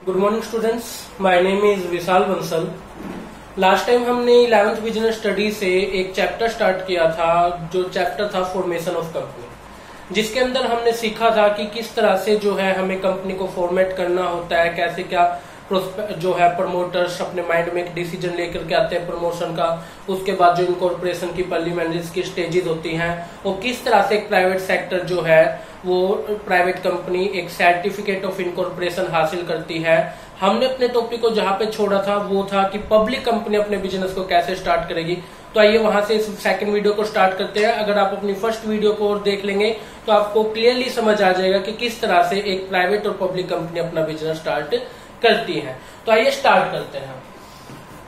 Good morning students, my name is Vishal Bansal. Last time हमने 11th business study से एक chapter start किया था, जो चैप्टर था फॉर्मेशन ऑफ कंपनी, जिसके अंदर हमने सीखा था कि किस तरह से जो है हमें कंपनी को फॉर्मेट करना होता है, कैसे क्या जो है प्रमोटर्स अपने माइंड में एक डिसीजन लेकर के आते हैं प्रमोशन का, उसके बाद जो इनकॉर्पोरेशन की प्रीलिमिनरीज की स्टेजेस होती हैं, और किस तरह से एक प्राइवेट सेक्टर जो है वो प्राइवेट कंपनी एक सर्टिफिकेट ऑफ इनकॉर्पोरेशन हासिल करती है। हमने अपने टॉपिक को जहां पे छोड़ा था वो था कि पब्लिक कंपनी अपने बिजनेस को कैसे स्टार्ट करेगी। तो आइए वहां से इस सेकंड वीडियो को स्टार्ट करते हैं। अगर आप अपनी फर्स्ट वीडियो को और देख लेंगे तो आपको क्लियरली समझ आ जाएगा कि किस तरह से एक प्राइवेट और पब्लिक कंपनी अपना बिजनेस स्टार्ट करती है। तो आइए स्टार्ट करते हैं।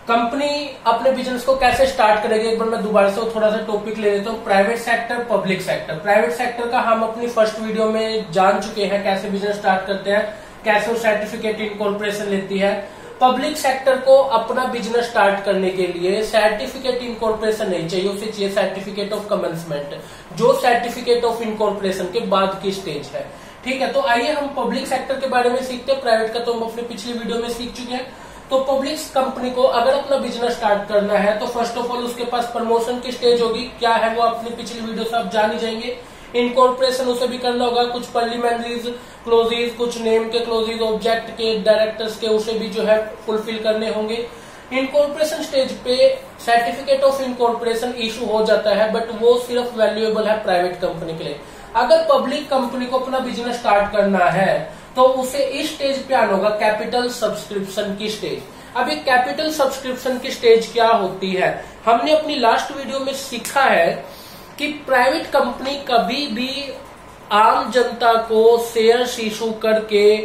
कंपनी अपने बिजनेस को कैसे स्टार्ट करेगी, एक बार मैं दोबारा से थोड़ा सा टॉपिक ले लेता हूँ। Private sector, public sector. Private sector का हम अपनी फर्स्ट वीडियो में जान चुके हैं, कैसे बिजनेस स्टार्ट करते हैं, कैसे वो सर्टिफिकेट इनकॉर्पोरेशन लेती है। पब्लिक सेक्टर को अपना बिजनेस स्टार्ट करने के लिए सर्टिफिकेट इनकॉर्पोरेशन नहीं चाहिए, उसे चाहिए सर्टिफिकेट ऑफ कमेंसमेंट, जो सर्टिफिकेट ऑफ इनकॉर्पोरेशन के बाद की स्टेज है। ठीक है, तो आइए हम पब्लिक सेक्टर के बारे में सीखते हैं। प्राइवेट का तो हम अपने पिछली वीडियो में सीख चुके हैं। तो पब्लिक कंपनी को अगर अपना बिजनेस स्टार्ट करना है तो फर्स्ट ऑफ ऑल उसके पास प्रमोशन की स्टेज होगी। क्या है वो अपनी पिछली वीडियो से आप जान ही जाएंगे। इनकॉर्पोरेशन उसे भी करना होगा, कुछ प्रीलिमिनरीज क्लोजेज, कुछ नेम के क्लोजेज, ऑब्जेक्ट के, डायरेक्टर्स के, उसे भी जो है फुलफिल करने होंगे। इनकॉर्पोरेशन स्टेज पे सर्टिफिकेट ऑफ इनकॉर्पोरेशन इशू हो जाता है, बट वो सिर्फ वैल्यूएबल है प्राइवेट कंपनी के लिए। अगर पब्लिक कंपनी को अपना बिजनेस स्टार्ट करना है तो उसे इस स्टेज पे आना होगा, कैपिटल सब्सक्रिप्शन की स्टेज। अब ये कैपिटल सब्सक्रिप्शन की स्टेज क्या होती है, हमने अपनी लास्ट वीडियो में सीखा है कि प्राइवेट कंपनी कभी भी आम जनता को शेयर्स इशू करके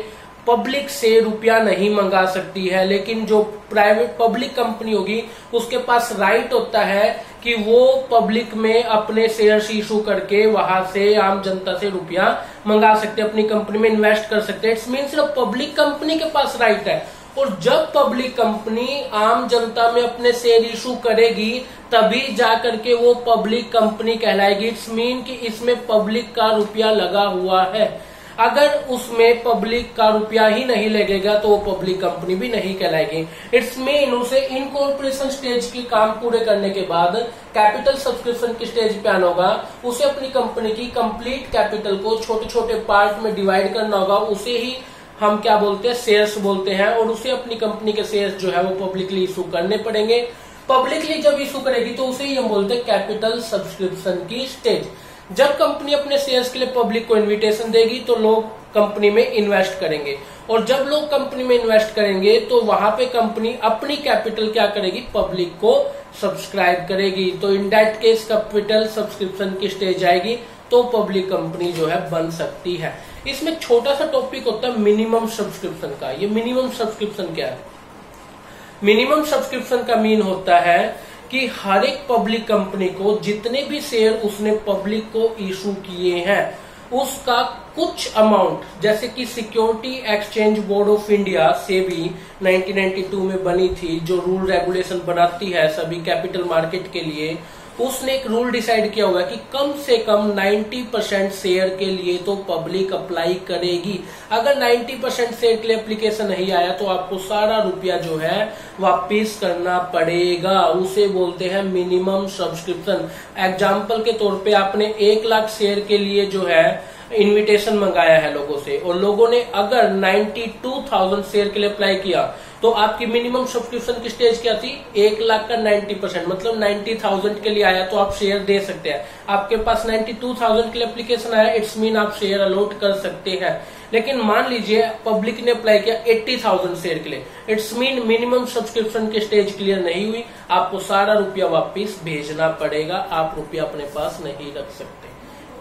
पब्लिक से रुपया नहीं मंगा सकती है, लेकिन जो प्राइवेट पब्लिक कंपनी होगी उसके पास राइट होता है कि वो पब्लिक में अपने शेयर्स इशू करके वहां से आम जनता से रुपया मंगा सकते हैं, अपनी कंपनी में इन्वेस्ट कर सकते हैं। इट्स मीन सिर्फ पब्लिक कंपनी के पास राइट है, और जब पब्लिक कंपनी आम जनता में अपने शेयर इशू करेगी तभी जाकर के वो पब्लिक कंपनी कहलाएगी। इट्स मीन कि इसमें पब्लिक का रुपया लगा हुआ है। अगर उसमें पब्लिक का रुपया ही नहीं लगेगा तो वो पब्लिक कंपनी भी नहीं कहलाएगी। इट्स मीन उसे इनकॉर्पोरेशन स्टेज के काम पूरे करने के बाद कैपिटल सब्सक्रिप्शन की स्टेज पे आना होगा। उसे अपनी कंपनी की कंप्लीट कैपिटल को छोटे छोटे पार्ट में डिवाइड करना होगा, उसे ही हम क्या बोलते हैं, शेयर्स बोलते हैं, और उसे अपनी कंपनी के शेयर्स जो है वो पब्लिकली इशू करने पड़ेंगे। पब्लिकली जब इशू करेगी तो उसे ही हम बोलते हैं कैपिटल सब्सक्रिप्शन की स्टेज। जब कंपनी अपने शेयर्स के लिए पब्लिक को इनविटेशन देगी तो लोग कंपनी में इन्वेस्ट करेंगे, और जब लोग कंपनी में इन्वेस्ट करेंगे तो वहां पे कंपनी अपनी कैपिटल क्या करेगी, पब्लिक को सब्सक्राइब करेगी। तो in that case capital subscription की स्टेज आएगी तो पब्लिक कंपनी जो है बन सकती है। इसमें छोटा सा टॉपिक होता है मिनिमम सब्सक्रिप्शन का। ये मिनिमम सब्सक्रिप्शन क्या है? मिनिमम सब्सक्रिप्शन का मीन होता है कि हर एक पब्लिक कंपनी को जितने भी शेयर उसने पब्लिक को इशू किए हैं उसका कुछ अमाउंट, जैसे कि security exchange board of India SEBI 1992 में बनी थी, जो रूल रेगुलेशन बनाती है सभी कैपिटल मार्केट के लिए, उसने एक रूल डिसाइड किया हुआ है कि कम से कम 90% शेयर के लिए तो पब्लिक अप्लाई करेगी। अगर 90% शेयर के लिए एप्लीकेशन नहीं आया तो आपको सारा रुपया जो है वापस करना पड़ेगा। उसे बोलते हैं मिनिमम सब्सक्रिप्शन। एग्जाम्पल के तौर पे आपने 1 लाख शेयर के लिए जो है इनविटेशन मंगाया है लोगों से, और लोगों ने अगर 92,000 शेयर के लिए अप्लाई किया तो आपकी मिनिमम सब्सक्रिप्शन की स्टेज क्या थी, 1 लाख का 90%, मतलब 90,000 के लिए आया तो आप शेयर दे सकते हैं। आपके पास 92,000 के लिए एप्लीकेशन आया, इट्स मीन आप शेयर अलॉट कर सकते हैं। लेकिन मान लीजिए पब्लिक ने अप्लाई किया 80,000 शेयर के लिए, इट्स मीन मिनिमम सब्सक्रिप्शन की स्टेज क्लियर नहीं हुई, आपको सारा रुपया वापिस भेजना पड़ेगा, आप रुपया अपने पास नहीं रख सकते।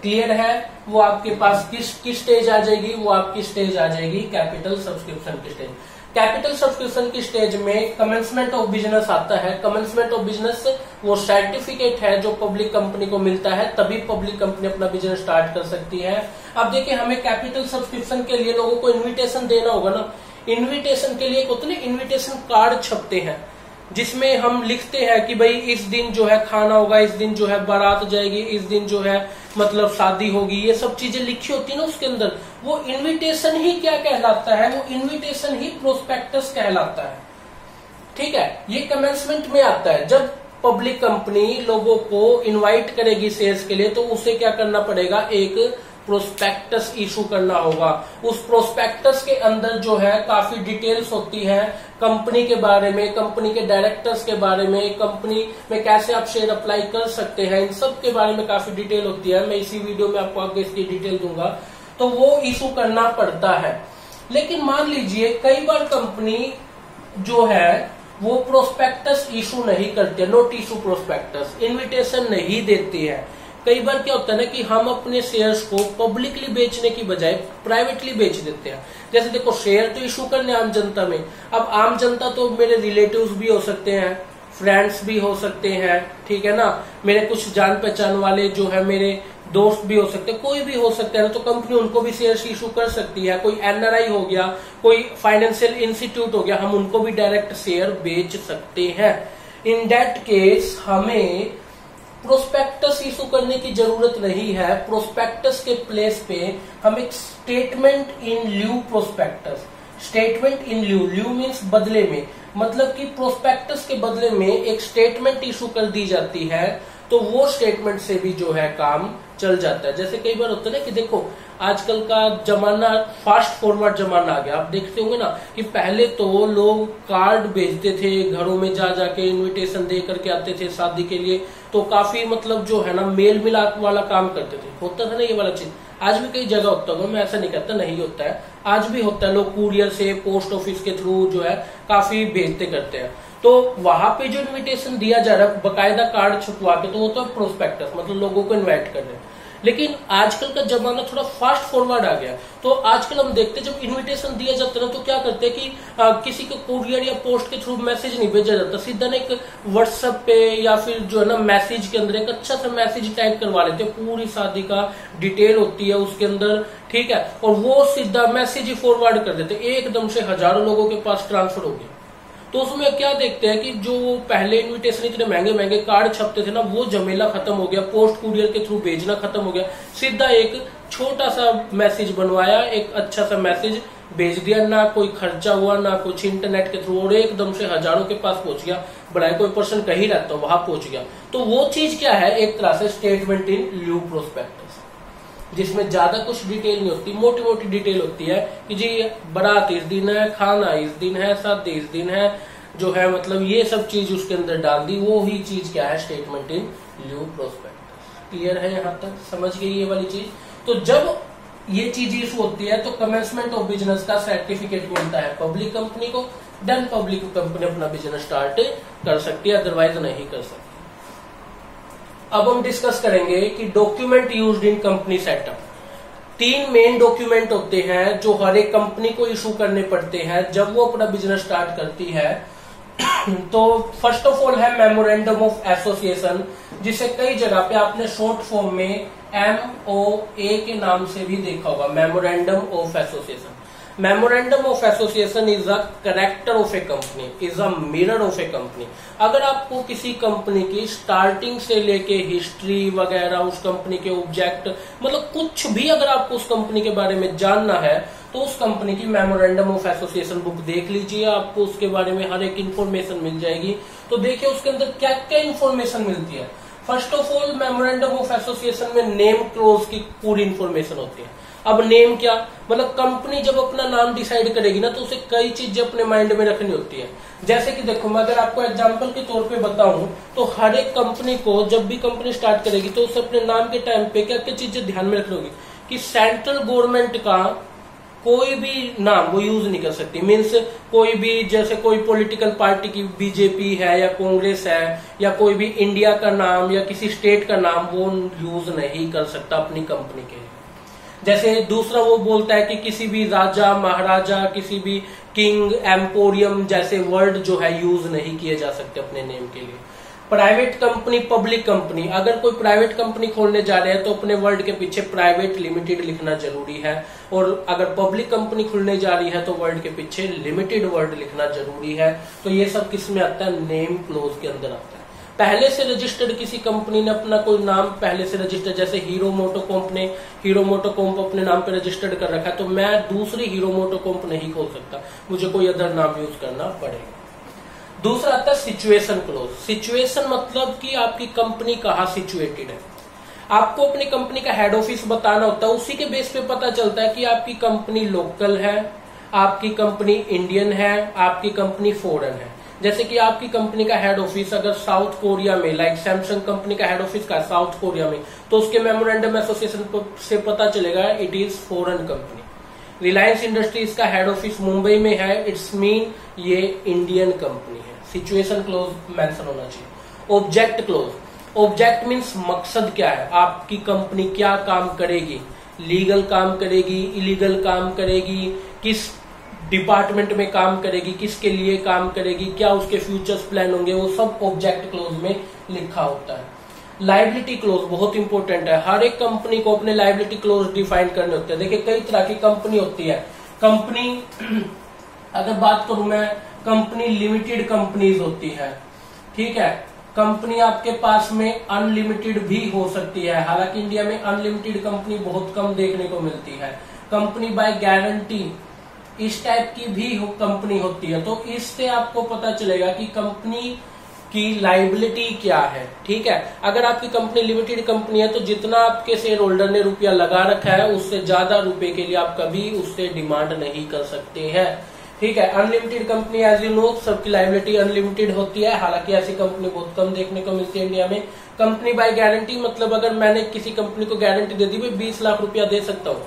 क्लियर है? वो आपके पास किस स्टेज आ जाएगी, वो आपकी स्टेज आ जाएगी कैपिटल सब्सक्रिप्शन की स्टेज। कैपिटल सब्सक्रिप्शन की स्टेज में कमेंसमेंट ऑफ बिजनेस आता है। कमेंसमेंट ऑफ बिजनेस वो सर्टिफिकेट है जो पब्लिक कंपनी को मिलता है, तभी पब्लिक कंपनी अपना बिजनेस स्टार्ट कर सकती है। अब देखिए, हमें कैपिटल सब्सक्रिप्शन के लिए लोगों को इन्विटेशन देना होगा ना। इन्विटेशन के लिए होते ना इन्विटेशन कार्ड छपते हैं, जिसमें हम लिखते हैं कि भाई इस दिन जो है खाना होगा, इस दिन जो है बारात जाएगी, इस दिन जो है मतलब शादी होगी, ये सब चीजें लिखी होती है ना उसके अंदर, वो इनविटेशन ही क्या कहलाता है, वो इनविटेशन ही प्रोस्पेक्टस कहलाता है। ठीक है, ये कमेंसमेंट में आता है। जब पब्लिक कंपनी लोगों को इनवाइट करेगी शेयर्स के लिए तो उसे क्या करना पड़ेगा, एक प्रोस्पेक्टस इशू करना होगा। उस प्रोस्पेक्टस के अंदर जो है काफी डिटेल्स होती है कंपनी के बारे में, कंपनी के डायरेक्टर्स के बारे में, कंपनी में कैसे आप शेयर अप्लाई कर सकते हैं, इन सब के बारे में काफी डिटेल होती है। मैं इसी वीडियो में आपको आगे इसकी डिटेल दूंगा, तो वो इशू करना पड़ता है। लेकिन मान लीजिए कई बार कंपनी जो है वो प्रोस्पेक्टस इशू नहीं करती है, नोट इशू प्रोस्पेक्टस, इन्विटेशन नहीं देती है। कई बार क्या होता है ना कि हम अपने शेयर्स को पब्लिकली बेचने की बजाय प्राइवेटली बेच देते हैं। जैसे देखो, शेयर तो इशू करने आम जनता में, अब आम जनता तो मेरे रिलेटिव्स भी हो सकते हैं, फ्रेंड्स भी हो सकते हैं, ठीक है ना, मेरे कुछ जान पहचान वाले जो है मेरे दोस्त भी हो सकते हैं, कोई भी हो सकता है, तो कंपनी उनको भी शेयर्स इशू कर सकती है। कोई एनआरआई हो गया, कोई फाइनेंशियल इंस्टीट्यूट हो गया, हम उनको भी डायरेक्ट शेयर बेच सकते हैं। इन दैट केस हमें प्रोस्पेक्टस इशू करने की जरूरत नहीं है। प्रोस्पेक्टस के प्लेस पे हम एक statement in lieu prospectus, statement in lieu, lieu means बदले में, मतलब कि प्रोस्पेक्टस के बदले में एक स्टेटमेंट इशू कर दी जाती है, तो वो स्टेटमेंट से भी जो है काम चल जाता है। जैसे कई बार होता है ना कि देखो आजकल का जमाना फास्ट फॉरवर्ड जमाना आ गया, आप देखते होंगे ना कि पहले तो लोग कार्ड भेजते थे, घरों में जा जाके इनविटेशन दे करके आते थे शादी के लिए, तो काफी मतलब जो है ना मेल मिलाप वाला काम करते थे, होता था ना ये वाला चीज। आज भी कई जगह होता होगा, मैं ऐसा नहीं कहता नहीं होता है, आज भी होता है, लोग कुरियर से पोस्ट ऑफिस के थ्रू जो है काफी भेजते करते हैं। तो वहां पे जो इनविटेशन दिया जा रहा है बकायदा कार्ड छपवा के, तो वो तो प्रोस्पेक्टस, मतलब लोगों को इनवाइट कर रहे हैं। लेकिन आजकल का जमाना थोड़ा फास्ट फॉरवर्ड आ गया, तो आजकल हम देखते हैं जब इनविटेशन दिया जाता है ना तो क्या करते हैं कि किसी को कुरियर या पोस्ट के थ्रू मैसेज नहीं भेजा जाता, सीधा ना एक व्हाट्सएप पे या फिर जो है ना मैसेज के अंदर एक अच्छा सा मैसेज टाइप करवा लेते हैं, पूरी शादी का डिटेल होती है उसके अंदर, ठीक है, और वो सीधा मैसेज ही फॉरवर्ड कर देते, एकदम से हजारों लोगों के पास ट्रांसफर हो गया। तो उसमें क्या देखते हैं कि जो पहले इनविटेशन इतने महंगे महंगे कार्ड छपते थे ना, वो झमेला खत्म हो गया, पोस्ट कुरियर के थ्रू भेजना खत्म हो गया, सीधा एक छोटा सा मैसेज बनवाया, एक अच्छा सा मैसेज भेज दिया, ना कोई खर्चा हुआ ना कुछ, इंटरनेट के थ्रू, और एकदम से हजारों के पास पहुंच गया, बड़ा कोई पर्सन कहीं रहता वहां पहुंच गया। तो वो चीज क्या है, एक तरह से स्टेटमेंट इन ल्यू प्रोस्पेक्टस, जिसमें ज्यादा कुछ डिटेल नहीं होती, मोटी मोटी डिटेल होती है कि जी बारात इस दिन है, खाना इस दिन है, शादी इस दिन है, जो है मतलब ये सब चीज उसके अंदर डाल दी, वो ही चीज क्या है, statement in lieu prospectus. Clear है, यहां तक समझ गई ये वाली चीज। तो जब ये चीज इशू होती है तो कमेंसमेंट ऑफ बिजनेस का सर्टिफिकेट मिलता है पब्लिक कंपनी को, देन पब्लिक कंपनी अपना बिजनेस स्टार्ट कर सकती है, अदरवाइज नहीं कर सकती। अब हम डिस्कस करेंगे कि document used in company setup. 3 main document होते हैं जो हर एक कंपनी को इशू करने पड़ते हैं जब वो अपना बिजनेस स्टार्ट करती है। तो फर्स्ट ऑफ ऑल है मेमोरेंडम ऑफ एसोसिएशन, जिसे कई जगह पे आपने शॉर्ट फॉर्म में MOA के नाम से भी देखा होगा, memorandum of association. Memorandum of association is a character of A company, is a mirror of A company. अगर आपको किसी कंपनी की स्टार्टिंग से लेके हिस्ट्री वगैरह, उस कंपनी के ऑब्जेक्ट, मतलब कुछ भी अगर आपको उस कंपनी के बारे में जानना है तो उस कंपनी की मेमोरेंडम ऑफ एसोसिएशन बुक देख लीजिए, आपको उसके बारे में हर एक इन्फॉर्मेशन मिल जाएगी। तो देखिए उसके अंदर क्या क्या इन्फॉर्मेशन मिलती है। First of all memorandum of association में नेम क्लोज की पूरी इन्फॉर्मेशन होती है। अब नेम क्या, मतलब कंपनी जब अपना नाम डिसाइड करेगी ना तो उसे कई चीजें अपने माइंड में रखनी होती है। जैसे कि देखो मैं अगर आपको एग्जांपल के तौर पे बताऊं तो हर एक कंपनी को जब भी कंपनी स्टार्ट करेगी तो उसे अपने नाम के टाइम पे क्या क्या चीजें ध्यान में रखनी होगी कि सेंट्रल गवर्नमेंट का कोई भी नाम वो यूज नहीं कर सकती। मीन्स कोई भी, जैसे कोई पॉलिटिकल पार्टी की बीजेपी है या कांग्रेस है या कोई भी इंडिया का नाम या किसी स्टेट का नाम वो यूज नहीं कर सकता अपनी कंपनी के लिए। जैसे दूसरा वो बोलता है कि किसी भी राजा महाराजा, किसी भी किंग, एम्पोरियम जैसे वर्ड जो है यूज नहीं किए जा सकते अपने नेम के लिए। प्राइवेट कंपनी, पब्लिक कंपनी, अगर कोई प्राइवेट कंपनी खोलने जा रहे हैं तो अपने वर्ड के पीछे प्राइवेट लिमिटेड लिखना जरूरी है, और अगर पब्लिक कंपनी खुलने जा रही है तो वर्ड के पीछे लिमिटेड वर्ड लिखना जरूरी है। तो ये सब किस में आता है? नेम क्लोज के अंदर आता है। पहले से रजिस्टर्ड किसी कंपनी ने अपना कोई नाम पहले से रजिस्टर्ड, जैसे हीरो मोटोकॉम्प ने हीरो मोटोकॉम्प अपने नाम पे रजिस्टर्ड कर रखा है, तो मैं दूसरी हीरो मोटोकॉम्प नहीं खोल सकता, मुझे कोई अदर नाम यूज करना पड़ेगा। दूसरा आता है सिचुएशन क्लोज। सिचुएशन मतलब कि आपकी कंपनी कहाँ सिचुएटेड है। आपको अपनी कंपनी का हेड ऑफिस बताना होता है, उसी के बेस पे पता चलता है कि आपकी कंपनी लोकल है, आपकी कंपनी इंडियन है, आपकी कंपनी फॉरेन है। जैसे कि आपकी कंपनी का हेड ऑफिस अगर साउथ कोरिया में, लाइक सैमसंग कंपनी का हेड ऑफिस का साउथ कोरिया में, तो उसके मेमोरेंडम एसोसिएशन से पता चलेगा it is foreign company. Reliance industries का हेड ऑफिस मुंबई में है, इट्स मीन ये इंडियन कंपनी है। सिचुएशन क्लोज मेंशन होना चाहिए। Object close. ऑब्जेक्ट मीन्स मकसद क्या है, आपकी कंपनी क्या काम करेगी, लीगल काम करेगी, इलीगल काम करेगी, किस डिपार्टमेंट में काम करेगी, किसके लिए काम करेगी, क्या उसके फ्यूचर्स प्लान होंगे, वो सब ऑब्जेक्ट क्लोज में लिखा होता है। लाइबिलिटी क्लोज बहुत इंपॉर्टेंट है। हर एक कंपनी को अपने लाइबिलिटी क्लोज डिफाइन करने होते हैं। देखिए कई तरह की कंपनी होती है। कंपनी अगर बात करूं मैं, कंपनी लिमिटेड कंपनीज होती है, ठीक है। कंपनी आपके पास में अनलिमिटेड भी हो सकती है, हालांकि इंडिया में अनलिमिटेड कंपनी बहुत कम देखने को मिलती है। कंपनी बाय गारंटी, इस टाइप की भी कंपनी होती है। तो इससे आपको पता चलेगा कि कंपनी की लाइबिलिटी क्या है, ठीक है। अगर आपकी कंपनी लिमिटेड कंपनी है तो जितना आपके शेयर होल्डर ने रुपया लगा रखा है उससे ज्यादा रुपए के लिए आप कभी उससे डिमांड नहीं कर सकते हैं, ठीक है। Unlimited company as you know सबकी लाइबिलिटी अनलिमिटेड होती है, हालांकि ऐसी कंपनी बहुत कम देखने को मिलती है इंडिया में। कंपनी बाय गारंटी मतलब अगर मैंने किसी कंपनी को गारंटी दे दी, भाई 20 लाख रुपया दे सकता हूँ,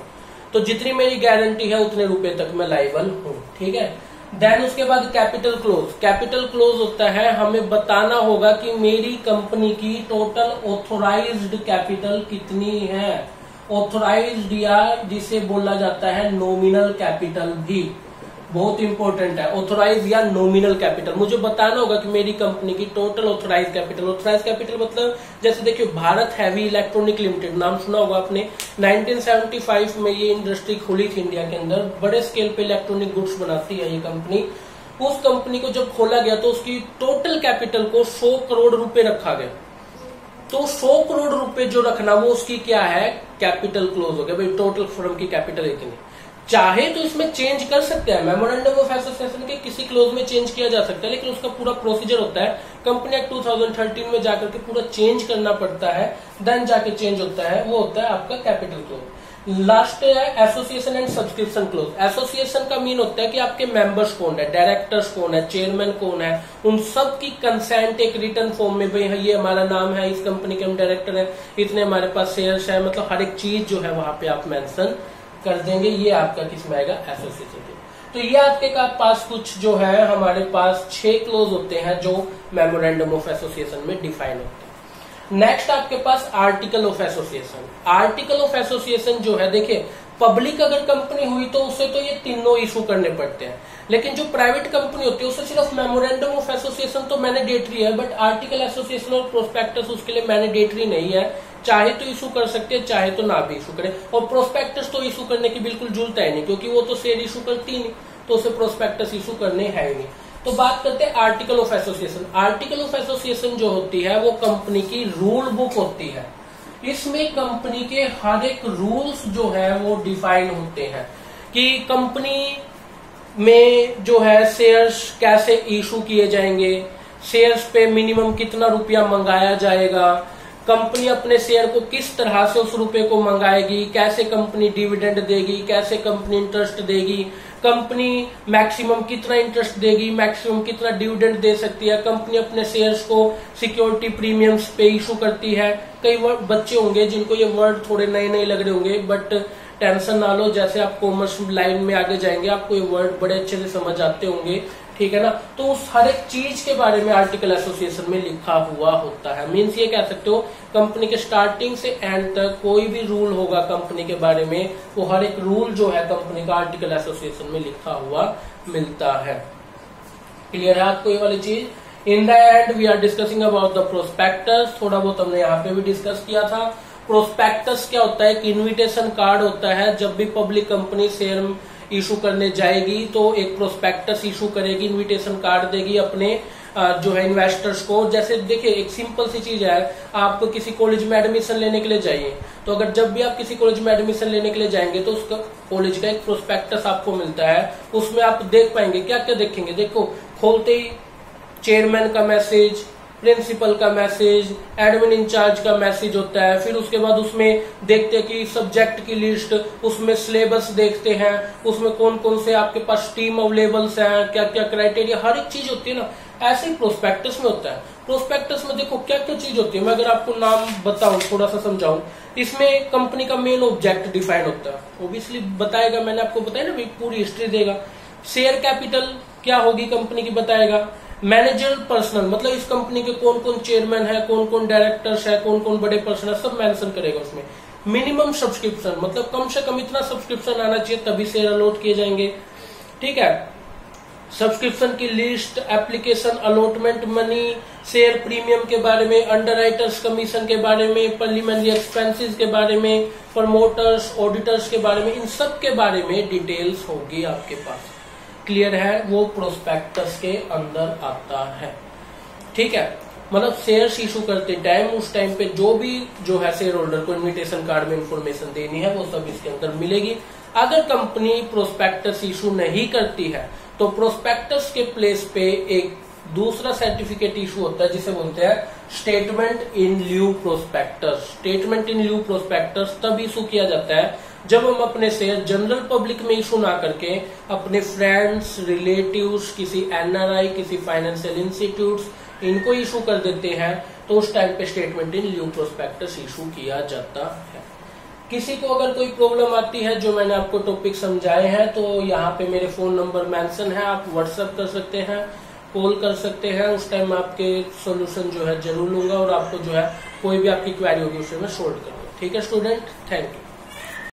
तो जितनी मेरी गारंटी है उतने रुपए तक मैं लाइबल हूँ, ठीक है। देन उसके बाद कैपिटल क्लोज। कैपिटल क्लोज होता है हमें बताना होगा कि मेरी कंपनी की टोटल ऑथोराइज्ड कैपिटल कितनी है। ऑथोराइज्ड या जिसे बोला जाता है नॉमिनल कैपिटल भी बहुत इंपॉर्टेंट है। ऑथोराइज या नॉमिनल कैपिटल मुझे बताना होगा कि मेरी कंपनी की total authorise capital. Authorise capital मतलब जैसे देखिए भारत हैवी इलेक्ट्रॉनिक लिमिटेड, नाम सुना होगा आपने। 1975 में ये इंडस्ट्री खुली थी इंडिया के अंदर, बड़े स्केल पे इलेक्ट्रॉनिक गुड्स बनाती है ये कंपनी। उस कंपनी को जब खोला गया तो उसकी टोटल कैपिटल को 100 करोड़ रुपए रखा गया। तो 100 करोड़ रुपए जो रखना वो उसकी क्या है, कैपिटल क्लोज हो गया। भाई टोटल फर्म की कैपिटल इतनी, चाहे तो इसमें चेंज कर सकते हैं, मेमोरेंडम ऑफ एसोसिएशन के किसी क्लोज में चेंज किया जा सकता है, लेकिन उसका पूरा प्रोसीजर होता है। कंपनी एक्ट 2013 में जाकर के पूरा चेंज करना पड़ता है, देन जाके चेंज होता है, वो होता है आपका कैपिटल क्लोज। लास्ट है association and subscription close. Association का मीन होता है कि आपके मेंबर्स कौन है, डायरेक्टर्स कौन है, चेयरमैन कौन है, उन सब की कंसेंट एक रिटर्न फॉर्म में, भाई ये हमारा नाम है, इस कंपनी के हम डायरेक्टर है, इतने हमारे पास शेयर्स है, मतलब हर एक चीज जो है वहां पे आप मेंशन कर देंगे। ये आपका किस में आएगा, एसोसिएशन के। तो ये आपके पास कुछ जो है हमारे पास 6 क्लोज होते हैं जो मेमोरेंडम ऑफ एसोसिएशन में डिफाइन होते हैं। नेक्स्ट आपके पास article of association. Article of association जो है, देखिए पब्लिक अगर कंपनी हुई तो उससे तो ये तीनों इशू करने पड़ते हैं, लेकिन जो प्राइवेट कंपनी होती है उससे सिर्फ मेमोरेंडम ऑफ एसोसिएशन तो मैंडेटरी है, बट आर्टिकल एसोसिएशन और प्रोस्पेक्टस उसके लिए मैंडेटरी नहीं है। चाहे तो इशू कर सकते हैं, चाहे तो ना भी इशू करें। और प्रोस्पेक्टस तो इशू करने की बिल्कुल जरूरत है नहीं, क्योंकि वो तो शेयर इशू करती नहीं, तो उसे प्रोस्पेक्टस इशू करने है ही नहीं। तो बात करते हैं article of association. Article of association जो होती है वो कंपनी की रूल बुक होती है। इसमें कंपनी के हर एक रूल्स जो है वो डिफाइन होते हैं कि कंपनी में जो है शेयर्स कैसे इशू किए जाएंगे, शेयर्स पे मिनिमम कितना रुपया मंगाया जाएगा, कंपनी अपने शेयर को किस तरह से उस रुपए को मंगाएगी, कैसे कंपनी डिविडेंड देगी, कैसे कंपनी इंटरेस्ट देगी, कंपनी मैक्सिमम कितना इंटरेस्ट देगी, मैक्सिमम कितना डिविडेंड दे सकती है, कंपनी अपने शेयर्स को सिक्योरिटी प्रीमियम्स पे इशू करती है। कई बच्चे होंगे जिनको ये वर्ड थोड़े नए नए लग रहे होंगे, बट टेंशन ना लो, जैसे आप कॉमर्स लाइन में आगे जाएंगे आपको ये वर्ड बड़े अच्छे से समझ आते होंगे, ठीक है ना। तो उस हर एक चीज के बारे में आर्टिकल एसोसिएशन में लिखा हुआ होता है। मीन्स ये कह सकते हो कंपनी के स्टार्टिंग से एंड तक कोई भी रूल होगा कंपनी के बारे में, वो हर एक रूल जो है कंपनी का आर्टिकल एसोसिएशन में लिखा हुआ मिलता है। क्लियर है आपको ये वाली चीज। In the end we are discussing about the prospectus, थोड़ा बहुत हमने यहाँ पे भी डिस्कस किया था। प्रोस्पेक्टस क्या होता है? एक इन्विटेशन कार्ड होता है। जब भी पब्लिक कंपनी शेयर इशू करने जाएगी तो एक प्रोस्पेक्टस इशू करेगी, इन्विटेशन कार्ड देगी अपने जो है इन्वेस्टर्स को। जैसे देखिए एक सिंपल सी चीज है, आप किसी कॉलेज में एडमिशन लेने के लिए जाइए, तो अगर जब भी आप किसी कॉलेज में एडमिशन लेने के लिए जाएंगे तो उसका कॉलेज का एक प्रोस्पेक्टस आपको मिलता है। उसमें आप देख पाएंगे, क्या क्या देखेंगे, देखो खोलते ही चेयरमैन का मैसेज, प्रिंसिपल का मैसेज, एडमिन इंचार्ज का मैसेज होता है। फिर उसके बाद उसमें देखते हैं कि सब्जेक्ट की लिस्ट, उसमें सिलेबस देखते हैं, उसमें कौन कौन से आपके पास टीम अवेलेबल्स हैं, क्या क्या क्राइटेरिया, हर एक चीज होती है ना। ऐसे ही प्रोस्पेक्टस में होता है। प्रोस्पेक्टस में देखो क्या क्या चीज होती है, मैं अगर आपको नाम बताऊं, थोड़ा सा समझाऊं। इसमें कंपनी का मेन ऑब्जेक्ट डिफाइन होता है, ओब्वियसली बताएगा, मैंने आपको बताया ना, पूरी हिस्ट्री देगा। शेयर कैपिटल क्या होगी कंपनी की बताएगा। मैनेजर पर्सनल, मतलब इस कंपनी के कौन कौन चेयरमैन है, कौन कौन डायरेक्टर्स है, कौन कौन बड़े पर्सन है, सब मेंशन करेगा उसमें। मिनिमम सब्सक्रिप्शन, मतलब कम से कम इतना सब्सक्रिप्शन आना चाहिए तभी शेयर अलॉट किए जाएंगे, ठीक है। सब्सक्रिप्शन की list, application allotment money, share premium के बारे में, अंडरराइटर्स कमीशन के बारे में, प्रीलिमिनरी एक्सपेंसेस के बारे में, प्रमोटर्स, ऑडिटर्स के बारे में, इन सब के बारे में डिटेल्स होगी आपके पास। क्लियर है? वो प्रोस्पेक्टस के अंदर आता है, ठीक है। मतलब शेयर्स इशू करते टाइम, उस टाइम पे जो भी जो है शेयर होल्डर को इन्विटेशन कार्ड में इंफॉर्मेशन देनी है वो सब इसके अंदर मिलेगी। अगर कंपनी प्रोस्पेक्टस इशू नहीं करती है तो प्रोस्पेक्टस के प्लेस पे एक दूसरा सर्टिफिकेट इशू होता है जिसे बोलते हैं statement in lieu prospectus. Statement in lieu prospectus तब इशू किया जाता है जब हम अपने शेयर जनरल पब्लिक में इशू ना करके अपने फ्रेंड्स, रिलेटिव्स, किसी एनआरआई, किसी फाइनेंशियल इंस्टीट्यूट्स, इनको इशू कर देते हैं, तो उस टाइम पे statement in lieu prospectus issue किया जाता है। किसी को अगर कोई प्रॉब्लम आती है जो मैंने आपको टॉपिक समझाए हैं तो यहाँ पे मेरे फोन नंबर मेंशन है, आप व्हाट्सएप कर सकते हैं, कॉल कर सकते हैं। उस टाइम मैं आपके सोल्यूशन जो है जरूर लूंगा और आपको जो है कोई भी आपकी क्वेरी होगी उसे मैं सोल्व करूंगा। ठीक है स्टूडेंट, थैंक यू।